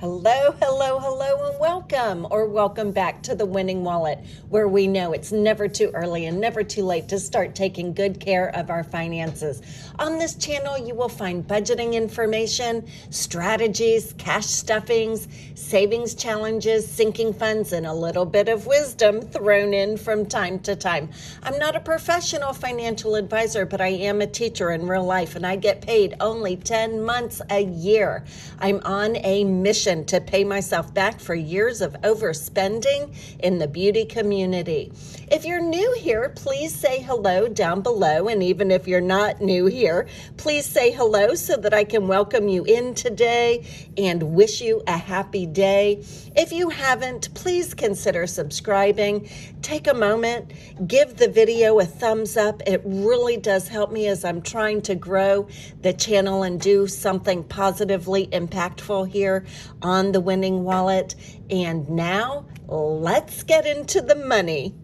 Hello, hello, hello, and welcome back to the Winning Wallet, where we know it's never too early and never too late to start taking good care of our finances. On this channel, you will find budgeting information, strategies, cash stuffings, savings challenges, sinking funds, and a little bit of wisdom thrown in from time to time. I'm not a professional financial advisor, but I am a teacher in real life, and I get paid only 10 months a year. I'm on a mission to pay myself back for years of overspending in the beauty community. If you're new here, please say hello down below. And even if you're not new here, please say hello so that I can welcome you in today and wish you a happy day. If you haven't, please consider subscribing. Take a moment, give the video a thumbs up. It really does help me as I'm trying to grow the channel and do something positively impactful here on the Winning Wallet. And now let's get into the money.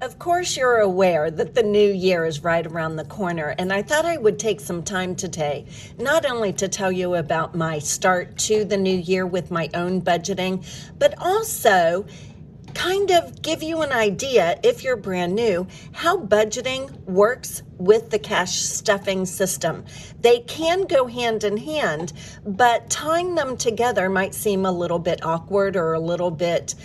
Of course, you're aware that the new year is right around the corner, and I thought I would take some time today, not only to tell you about my start to the new year with my own budgeting, but also kind of give you an idea, if you're brand new, how budgeting works with the cash stuffing system. They can go hand in hand, but tying them together might seem a little bit awkward or a little bit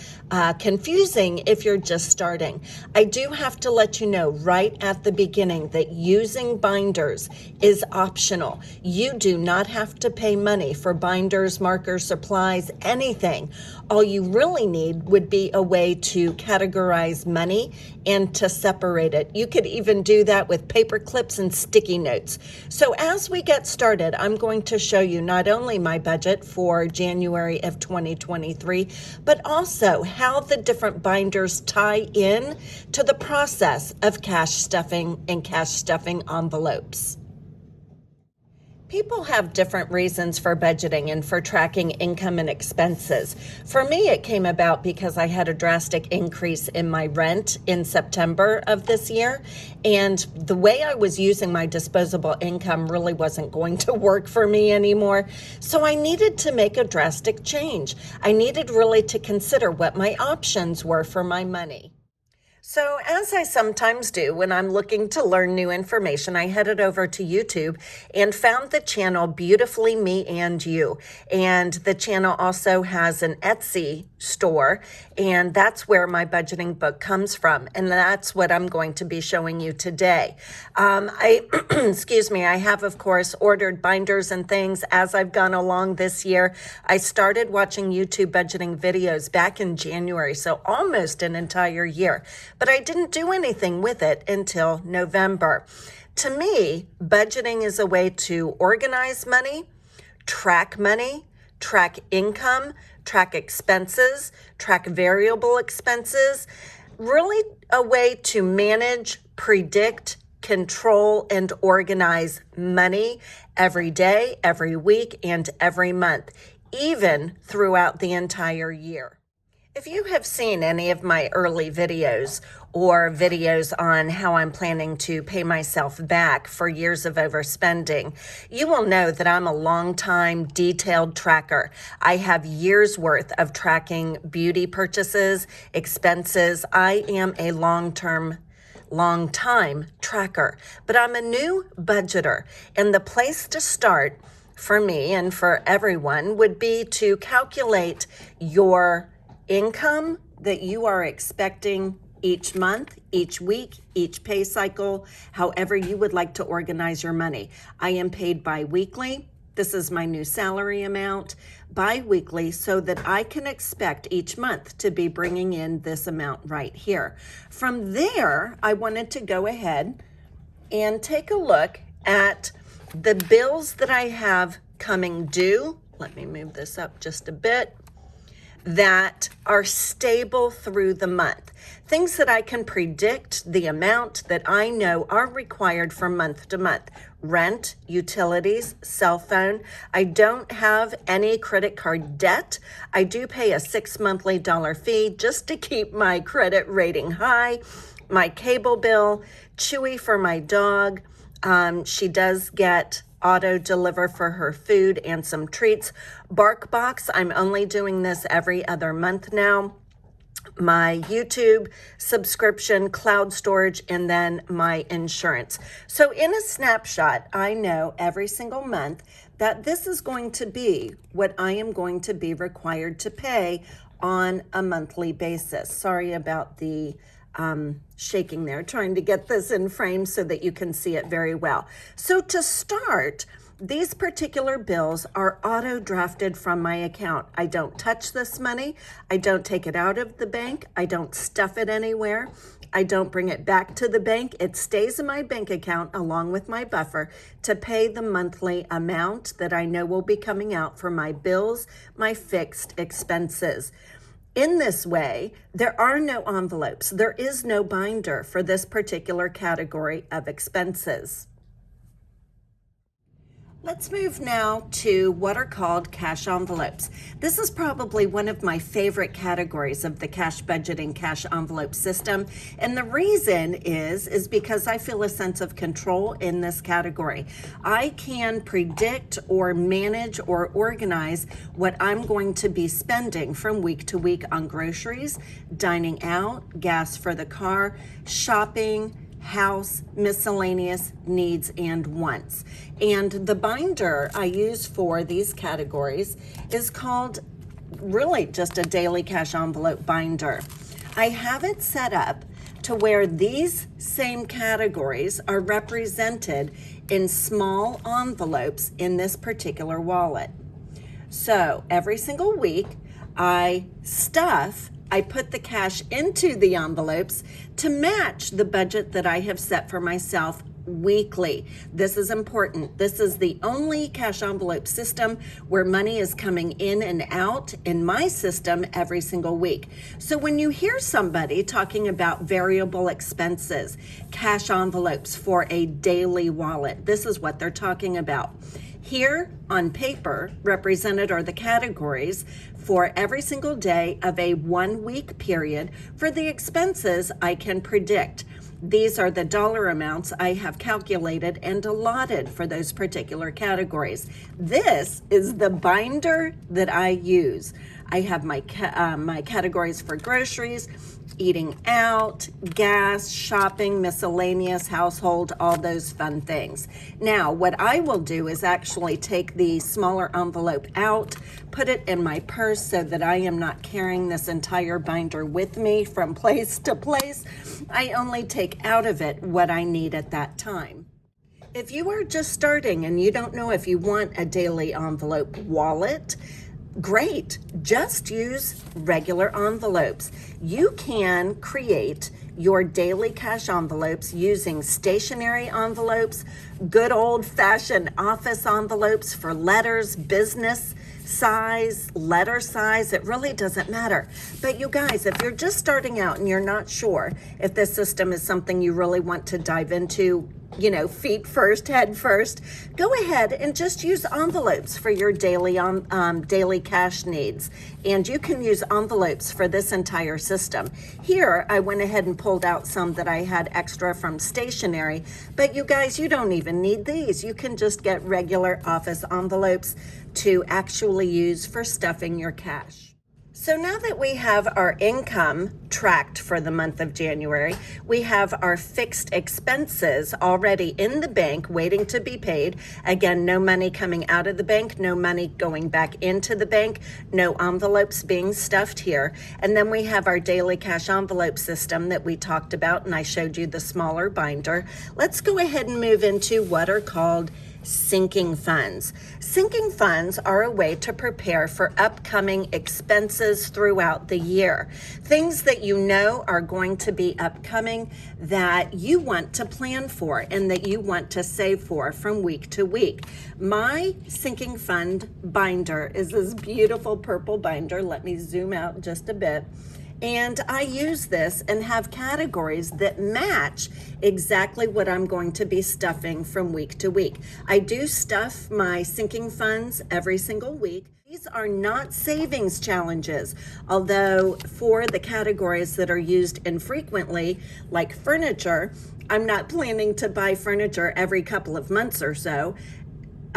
confusing if you're just starting. I do have to let you know right at the beginning that using binders is optional. You do not have to pay money for binders, markers, supplies, anything. All you really need would be a way to categorize money and to separate it. You could even do that with paper clips and sticky notes. So as we get started, I'm going to show you not only my budget for January of 2023, but also how the different binders tie in to the process of cash stuffing and cash stuffing envelopes. People have different reasons for budgeting and for tracking income and expenses. For me, it came about because I had a drastic increase in my rent in September of this year, and the way I was using my disposable income really wasn't going to work for me anymore. So I needed to make a drastic change. I needed really to consider what my options were for my money. So as I sometimes do when I'm looking to learn new information, I headed over to YouTube and found the channel Beautifully Me and You. And the channel also has an Etsy store, and that's where my budgeting book comes from. And that's what I'm going to be showing you today. Excuse me, I have, of course, ordered binders and things as I've gone along this year. I started watching YouTube budgeting videos back in January, so almost an entire year. But I didn't do anything with it until November. To me, budgeting is a way to organize money, track income, track expenses, track variable expenses, really a way to manage, predict, control, and organize money every day, every week, and every month, even throughout the entire year. If you have seen any of my early videos or videos on how I'm planning to pay myself back for years of overspending, you will know that I'm a long-time detailed tracker. I have years worth of tracking beauty purchases, expenses. I am a long-time tracker, but I'm a new budgeter. And the place to start for me and for everyone would be to calculate your income that you are expecting each month, each week, each pay cycle, however you would like to organize your money. I am paid bi-weekly. This is my new salary amount, bi-weekly, so that I can expect each month to be bringing in this amount right here. From there, I wanted to go ahead and take a look at the bills that I have coming due. Let me move this up just a bit. That are stable through the month. Things that I can predict the amount that I know are required from month to month. Rent, utilities, cell phone. I don't have any credit card debt. I do pay a 6 monthly dollar fee just to keep my credit rating high. My cable bill, Chewy for my dog. She does get auto deliver for her food and some treats. BarkBox, I'm only doing this every other month now. My YouTube subscription, cloud storage, and then my insurance. So in a snapshot, I know every single month that this is going to be what I am going to be required to pay on a monthly basis. Sorry about the shaking there, trying to get this in frame so that you can see it very well. So to start, these particular bills are auto drafted from my account. I don't touch this money. I don't take it out of the bank. I don't stuff it anywhere. I don't bring it back to the bank. It stays in my bank account along with my buffer to pay the monthly amount that I know will be coming out for my bills, my fixed expenses. In this way, there are no envelopes. There is no binder for this particular category of expenses. Let's move now to what are called cash envelopes. This is probably one of my favorite categories of the cash budgeting cash envelope system. And the reason is because I feel a sense of control in this category. I can predict or manage or organize what I'm going to be spending from week to week on groceries, dining out, gas for the car, shopping, house, miscellaneous needs and wants. And the binder I use for these categories is called really just a daily cash envelope binder. I have it set up to where these same categories are represented in small envelopes in this particular wallet. So every single week I put the cash into the envelopes to match the budget that I have set for myself weekly. This is important. This is the only cash envelope system where money is coming in and out in my system every single week. So when you hear somebody talking about variable expenses, cash envelopes for a daily wallet, this is what they're talking about. Here on paper, represented are the categories for every single day of a 1 week period for the expenses I can predict. These are the dollar amounts I have calculated and allotted for those particular categories. This is the binder that I use. I have my categories for groceries, eating out, gas, shopping, miscellaneous, household, all those fun things. Now, what I will do is actually take the smaller envelope out, put it in my purse so that I am not carrying this entire binder with me from place to place. I only take out of it what I need at that time. If you are just starting and you don't know if you want a daily envelope wallet, great, just use regular envelopes. You can create your daily cash envelopes using stationary envelopes, good old-fashioned office envelopes for letters, business size, letter size, it really doesn't matter. But you guys, if you're just starting out and you're not sure if this system is something you really want to dive into, feet first, head first, go ahead and just use envelopes for your daily cash needs. And you can use envelopes for this entire system. Here, I went ahead and pulled out some that I had extra from stationery, but you guys, you don't even need these. You can just get regular office envelopes to actually use for stuffing your cash. So now that we have our income tracked for the month of January, we have our fixed expenses already in the bank waiting to be paid. Again, no money coming out of the bank, no money going back into the bank, no envelopes being stuffed here. And then we have our daily cash envelope system that we talked about, and I showed you the smaller binder. Let's go ahead and move into what are called sinking funds. Sinking funds are a way to prepare for upcoming expenses throughout the year. Things that you know are going to be upcoming that you want to plan for and that you want to save for from week to week. My sinking fund binder is this beautiful purple binder. Let me zoom out just a bit. And I use this and have categories that match exactly what I'm going to be stuffing from week to week. I do stuff my sinking funds every single week. These are not savings challenges, although for the categories that are used infrequently, like furniture, I'm not planning to buy furniture every couple of months or so.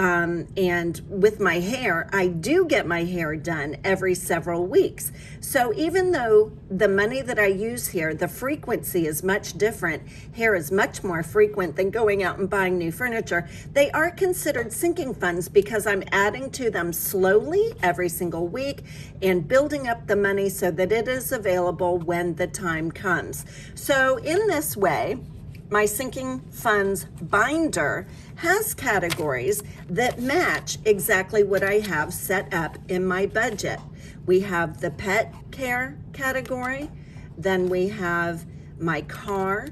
And with my hair, I do get my hair done every several weeks. So even though the money that I use here, the frequency is much different, hair is much more frequent than going out and buying new furniture, they are considered sinking funds because I'm adding to them slowly every single week and building up the money so that it is available when the time comes. So in this way, my sinking funds binder has categories that match exactly what I have set up in my budget. We have the pet care category, then we have my car,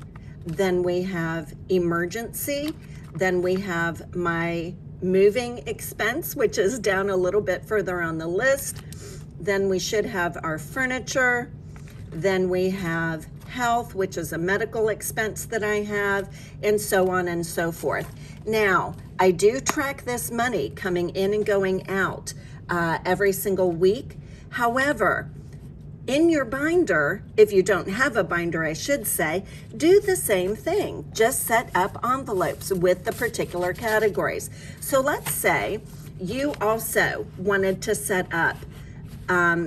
then we have emergency, then we have my moving expense, which is down a little bit further on the list. Then we should have our furniture, then we have health, which is a medical expense that I have, and so on and so forth. Now, I do track this money coming in and going out every single week. However, in your binder, if you don't have a binder, I should say, do the same thing. Just set up envelopes with the particular categories. So let's say you also wanted to set up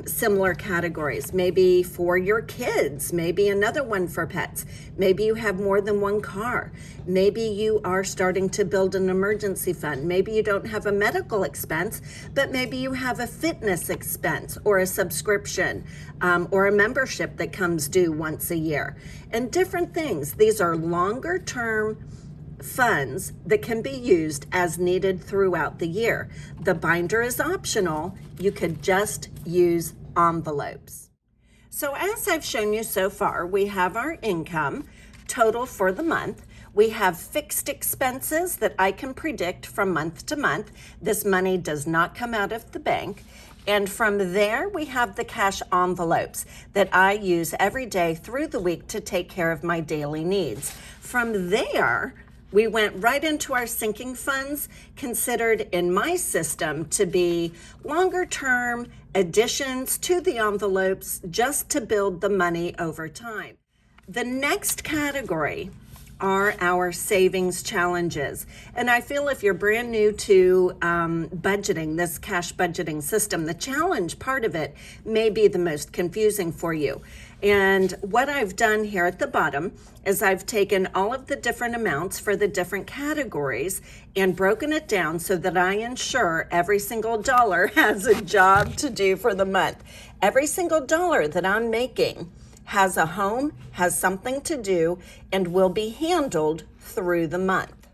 similar categories, maybe for your kids, maybe another one for pets. Maybe you have more than one car. Maybe you are starting to build an emergency fund. Maybe you don't have a medical expense, but maybe you have a fitness expense or a subscription or a membership that comes due once a year, and different things. These are longer term funds that can be used as needed throughout the year. The binder is optional. You could just use envelopes. So as I've shown you so far, we have our income total for the month. We have fixed expenses that I can predict from month to month. This money does not come out of the bank. And from there, we have the cash envelopes that I use every day through the week to take care of my daily needs. From there, we went right into our sinking funds, considered in my system to be longer term additions to the envelopes just to build the money over time. The next category are our savings challenges. And I feel if you're brand new to budgeting, this cash budgeting system, the challenge part of it may be the most confusing for you. And what I've done here at the bottom is I've taken all of the different amounts for the different categories and broken it down so that I ensure every single dollar has a job to do for the month. Every single dollar that I'm making has a home, has something to do, and will be handled through the month.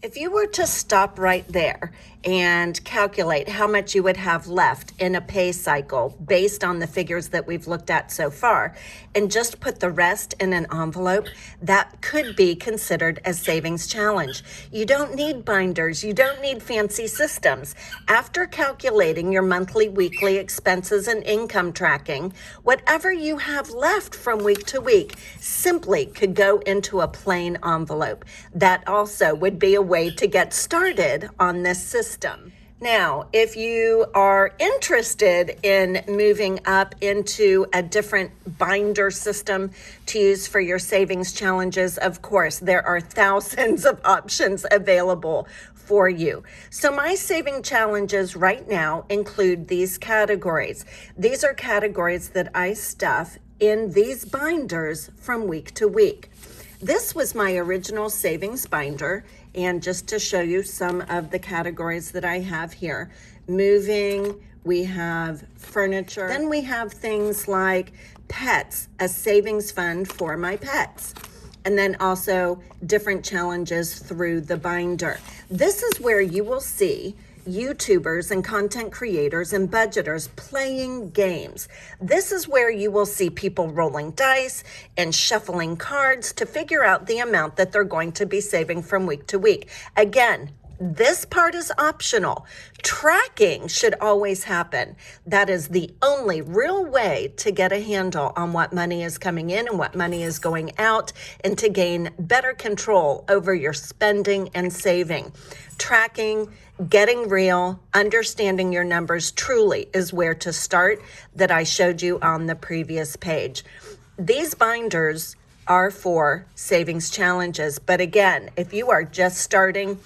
If you were to stop right there and calculate how much you would have left in a pay cycle based on the figures that we've looked at so far, and just put the rest in an envelope, that could be considered a savings challenge. You don't need binders. You don't need fancy systems. After calculating your monthly, weekly expenses and income tracking, whatever you have left from week to week simply could go into a plain envelope. That also would be a way to get started on this system. Now, if you are interested in moving up into a different binder system to use for your savings challenges, of course, there are thousands of options available for you. So my saving challenges right now include these categories. These are categories that I stuff in these binders from week to week. This was my original savings binder, and just to show you some of the categories that I have here. Moving, we have furniture, then we have things like pets, a savings fund for my pets, and then also different challenges through the binder. This is where you will see YouTubers and content creators and budgeters playing games. This is where you will see people rolling dice and shuffling cards to figure out the amount that they're going to be saving from week to week. Again, this part is optional. Tracking should always happen. That is the only real way to get a handle on what money is coming in and what money is going out, and to gain better control over your spending and saving. Tracking, getting real, understanding your numbers truly is where to start, that I showed you on the previous page. These binders are for savings challenges, but again, if you are just starting,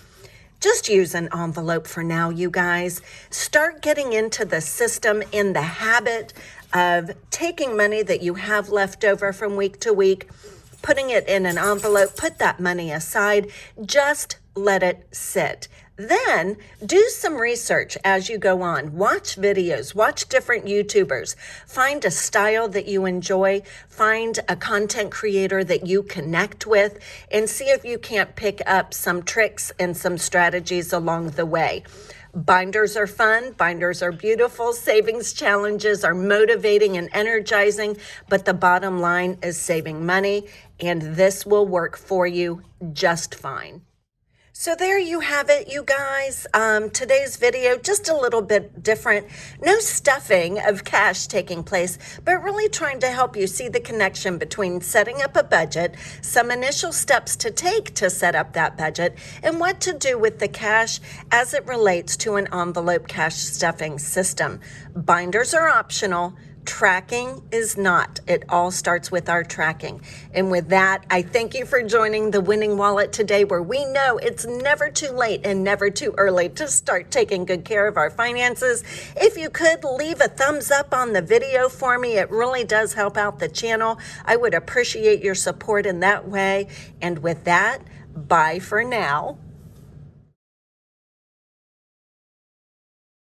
Just use an envelope for now, you guys. Start getting into the system, in the habit of taking money that you have left over from week to week, putting it in an envelope, put that money aside, just let it sit. Then do some research as you go on. Watch videos, watch different YouTubers, find a style that you enjoy, find a content creator that you connect with, and see if you can't pick up some tricks and some strategies along the way. Binders are fun. Binders are beautiful. Savings challenges are motivating and energizing, but the bottom line is saving money, and this will work for you just fine. So there you have it, you guys. Today's video, just a little bit different. No stuffing of cash taking place, but really trying to help you see the connection between setting up a budget, some initial steps to take to set up that budget, and what to do with the cash as it relates to an envelope cash stuffing system. Binders are optional. Tracking is not. It all starts with our tracking. And with that, I thank you for joining the Winning Wallet today, where we know it's never too late and never too early to start taking good care of our finances. If you could leave a thumbs up on the video for me, it really does help out the channel. I would appreciate your support in that way. And with that, bye for now.